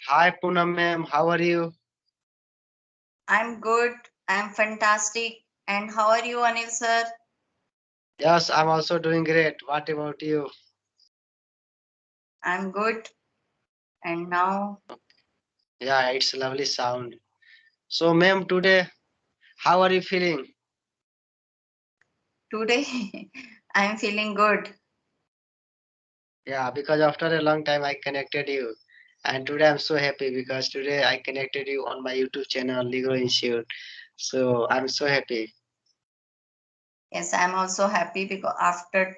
Hi Poonam ma'am, how are you? I'm good. I'm fantastic. And how are you, Anil sir? Yes, I'm also doing great. What about you? I'm good. And now, Yeah, it's a lovely sound. So ma'am, today, how are you feeling? today, I'm feeling good. Yeah, because after a long time I connected you. And today I'm so happy because today I connected you on my YouTube channel, Legal Institute. So I'm so happy. Yes, I'm also happy because after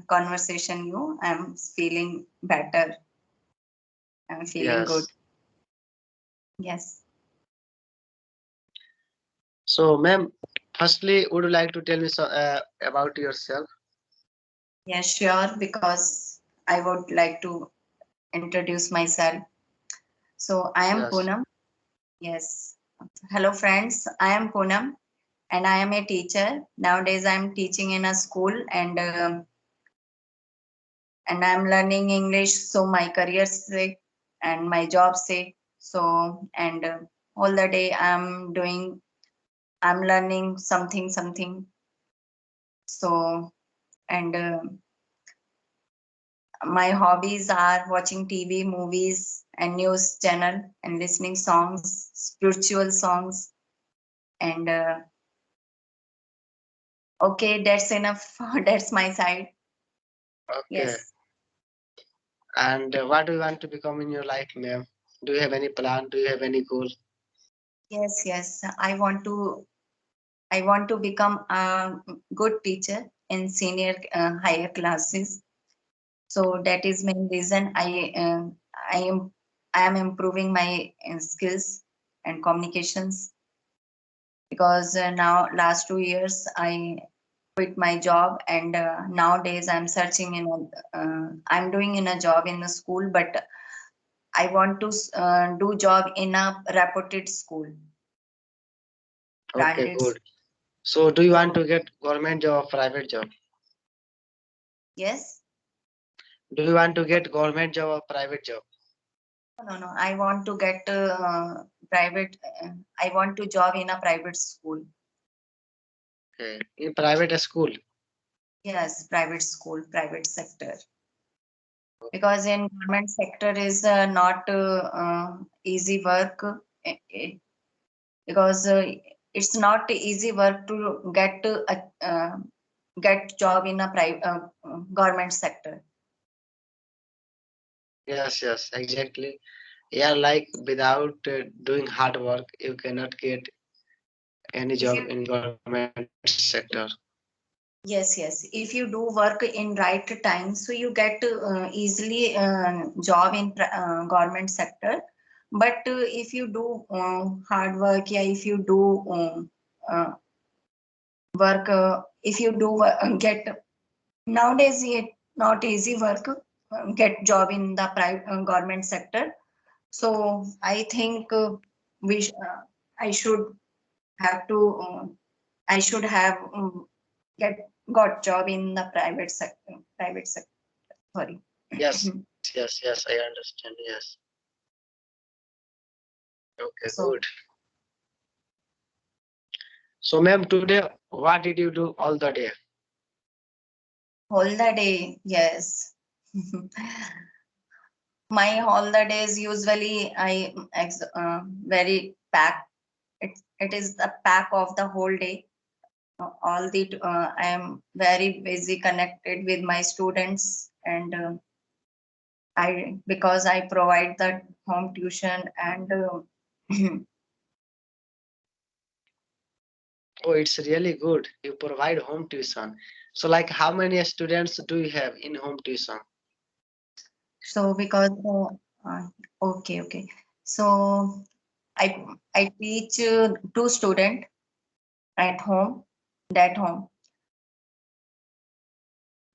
conversation I'm feeling better. I'm feeling good. Yes. Yes. So ma'am, firstly, would you like to tell me about yourself? Yes, sure. Because I would like to introduce myself. So I am Yes. Poonam. Yes. Hello, friends. I am Poonam and I am a teacher. Nowadays, I'm teaching in a school and I'm learning English. So my career's sake and my job's sake. So and all the day I'm learning something. So and my hobbies are watching TV, movies, and news channel and listening songs, spiritual songs. And okay, that's enough. That's my side. Okay. Yes. And what do you want to become in your life, ma'am? Do you have any plan? Do you have any goal? Yes. I want to become a good teacher in senior higher classes. So that is main reason I am I am improving my skills and communications because now last 2 years I quit my job and nowadays I'm searching I'm doing in a job in the school, but I want to do job in a reputed school, Okay, branded. good. So, do you want So to get government job or private job? yes. Do you want to get government job or private job? No. I want to get private. I want to job in a private school. Okay. In private school. Yes, private school, private sector. Because in government sector is not easy work. Because it's not easy work to get job in a private government sector. Yes, exactly. Yeah, like without doing hard work, you cannot get any If job you in government sector. Yes. If you do work in right time, so you get easily job in government sector. But if you do hard work, yeah, if you do uh, work, if you do get nowadays it not easy work get job in the private government sector. So I think I should have to I should have get got job in the private sector. Private sector. Sorry. Yes, I understand. Yes. Okay, So good. So, ma'am, today, what did you do all the day? all the day, yes. My holidays usually very pack. It is the pack of the whole day. All the I am very busy connected with my students and I because I provide the home tuition and Oh, it's really good. You provide home tuition. So, like, how many students do you have in home tuition? so because okay. So I I teach two student at home that home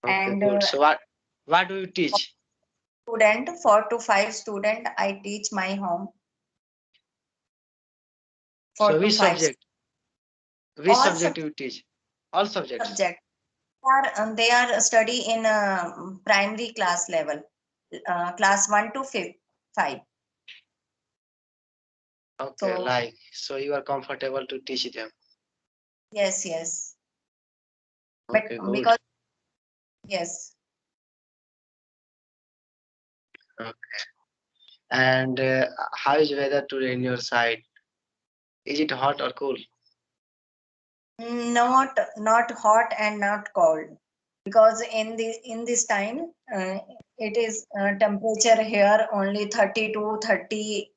Okay, and good. So, what do you teach? student 4 to 5 student I teach my home So, 4 to 5 which all subject you teach? All subjects. subject they are study in primary class level class 1 to 5. Okay, So so you are comfortable to teach them. yes, yes. But Okay, good. because yes, Okay. And how is weather today in your side? Is it hot or cool? not hot and not cold, because in this time it is temperature here only 30 to 30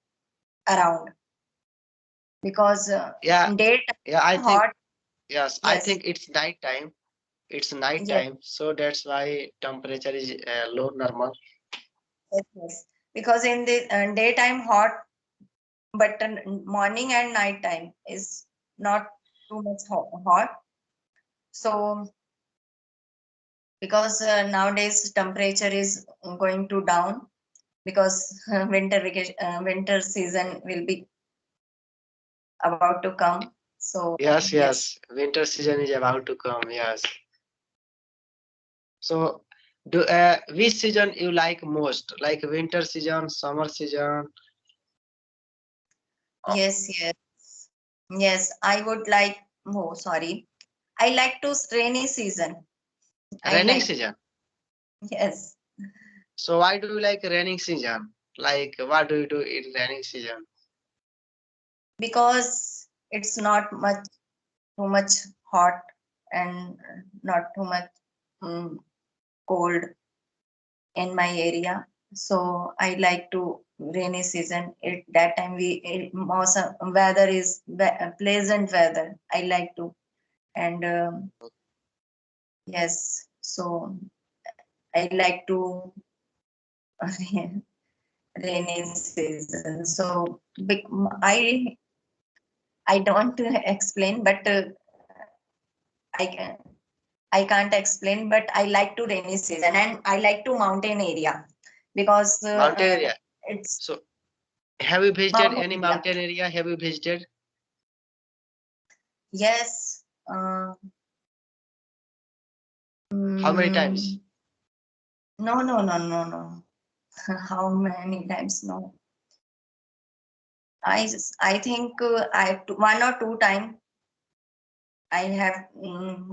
around, because Yeah, date yeah, I think, hot. yes, I Yes, think it's night time. It's night yes, time, so that's why temperature is low normal. yes, yes. Because in the daytime hot, but morning and night time is not too much hot. So because nowadays temperature is going to down, because winter season will be about to come. So Yes, yes, yes, winter season is about to come. Yes. So, do which season you like most? Like winter season, summer season, yes, yes, yes. I would like. Oh, sorry. I like to rainy season. I raining like. season? Yes, So why do you like raining season? Like what do you do in raining season? because it's not much too much hot, and not too much um, cold in my area. So I like to rainy season. It that time weather is pleasant weather. I like to. And yes, so I like to rainy season. So I don't explain, but I can I can't explain, but I like to rainy season, and I like to mountain area, because Mountain area. it's So have you visited mountain any area. mountain area? Have you visited? Yes. How many times? Mm, no, no, no, no, no. How many times? No. I think one or two time I have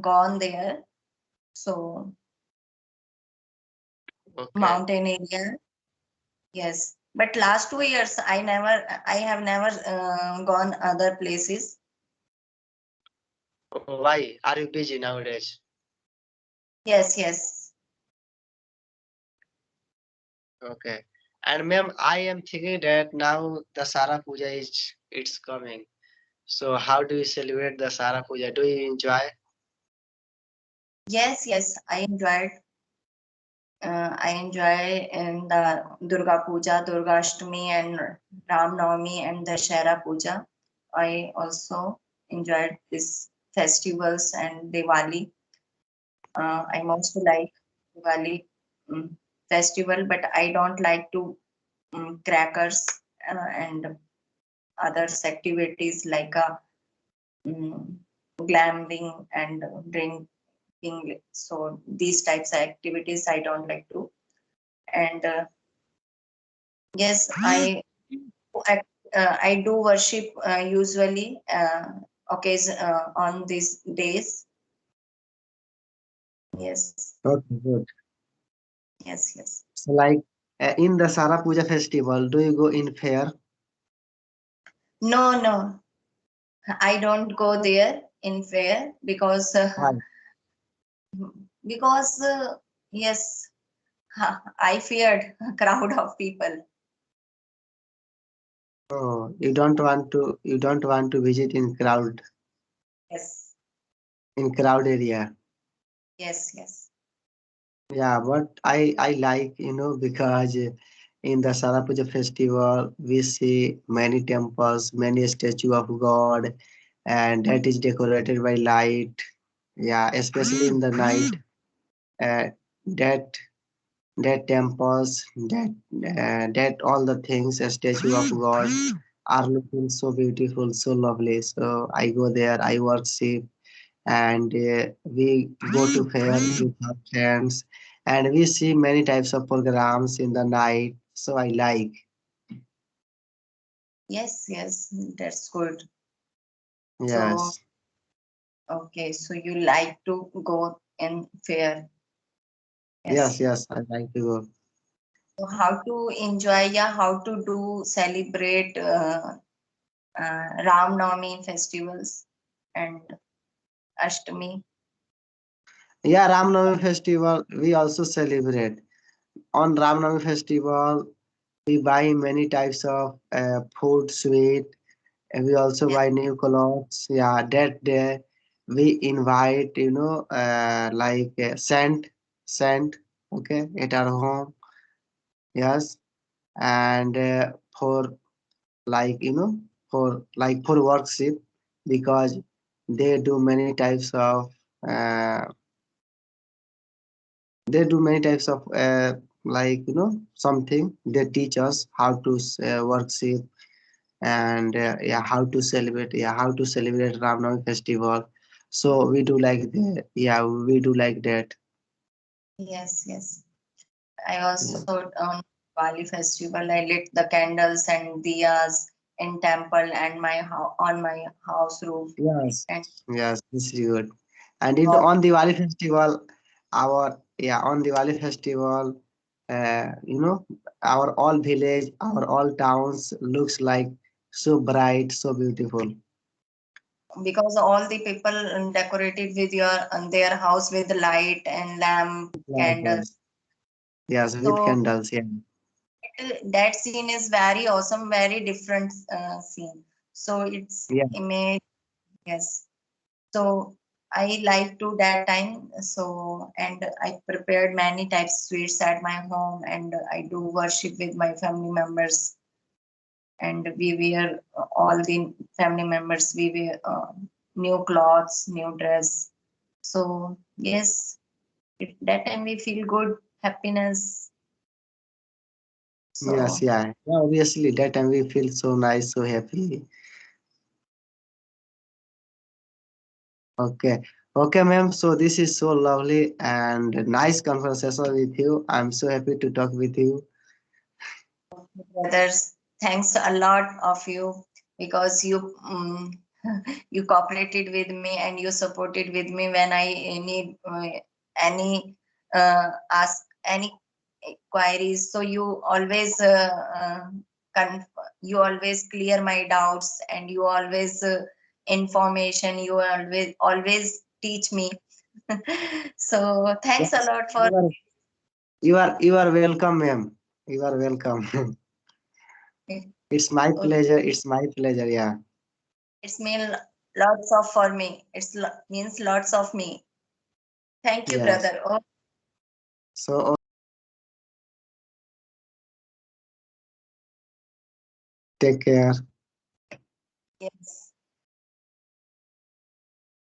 gone there. So Okay. mountain area, yes. But last 2 years I have never gone other places. Oh, why are you busy nowadays? Yes, yes. Okay. And ma'am, I am thinking that now the Sara Puja is it's coming. So how do you celebrate the Sara Puja? Do you enjoy? Yes, yes. I enjoy in the Durga Puja, Durga Ashtami, and Ram Navami and Dashera Puja. I also enjoyed these festivals and Diwali. I mostly like Diwali festival, but I don't like to crackers and others activities like um, glamping and drinking. So these types of activities I don't like to. And yes, I do worship usually occasion on these days. Yes, Okay, good. yes, yes. So like in the Sara Puja festival, do you go in fair? No, no, I don't go there in fair, Why? because yes, I feared a crowd of people. Oh, you don't want to visit Yes, in crowd area. yes, yes. Yeah, but I like, because in the Sarapuja festival we see many temples, many statue of God, and that is decorated by light. Yeah, especially in the night. Uh, that that temples, that all the things, a statue of God are looking so beautiful, so lovely. So I go there, I worship, and we go to fair with our friends, and we see many types of programs in the night. So I like. Yes, yes, that's good. So, Yes, okay, so you like to go in fair. yes, Yes. yes. I like to go. So how to enjoy, yeah, how to do celebrate Ram Navami festivals and Ashtami. Yeah, Ram Navami festival we also celebrate. On Ram Navami festival, we buy many types of food, sweet, and we also Yeah. buy new clothes. Yeah, that day we invite, like scent, okay, at our home. Yes, and for like for worship because they do many types of uh, something they teach us how to worship and yeah how to celebrate Ram Navami festival. So we do like that. Yeah, we do like that. Yes, yes. I Yeah. also on Diwali festival I lit the candles and diyas in temple and on my house roof Yes, and yes, this is good. And in God. on Diwali festival, on Diwali festival, our all village, our all towns looks like so bright, so beautiful. Because all the people decorated with their house with light and lamp Yes, candles. yes, yes, with So candles. Yeah, that scene is very awesome, very different scene. So it's yeah, image, yes. So I like to that time. So and I prepared many types sweets at my home, and I do worship with my family members, and we wear all the family members. We wear new clothes, new dress. So yes, that time we feel good, happiness. yes, So yeah. Yeah, obviously, that time we feel so nice, so happy. Okay, okay, ma'am. So this is so lovely and nice conversation with you. I'm so happy to talk with you. brothers, thanks a lot of you because you you cooperated with me and you supported with me when I need any ask any queries. So you always you always clear my doubts and you always information. You always teach me. So thanks a Yes, lot for. you are welcome, ma'am. You are welcome. It's my Okay. pleasure. It's my pleasure. Yeah. It's mean lots of for me. Means lots of me. Thank you, Yes. brother. Oh, So take care. yes.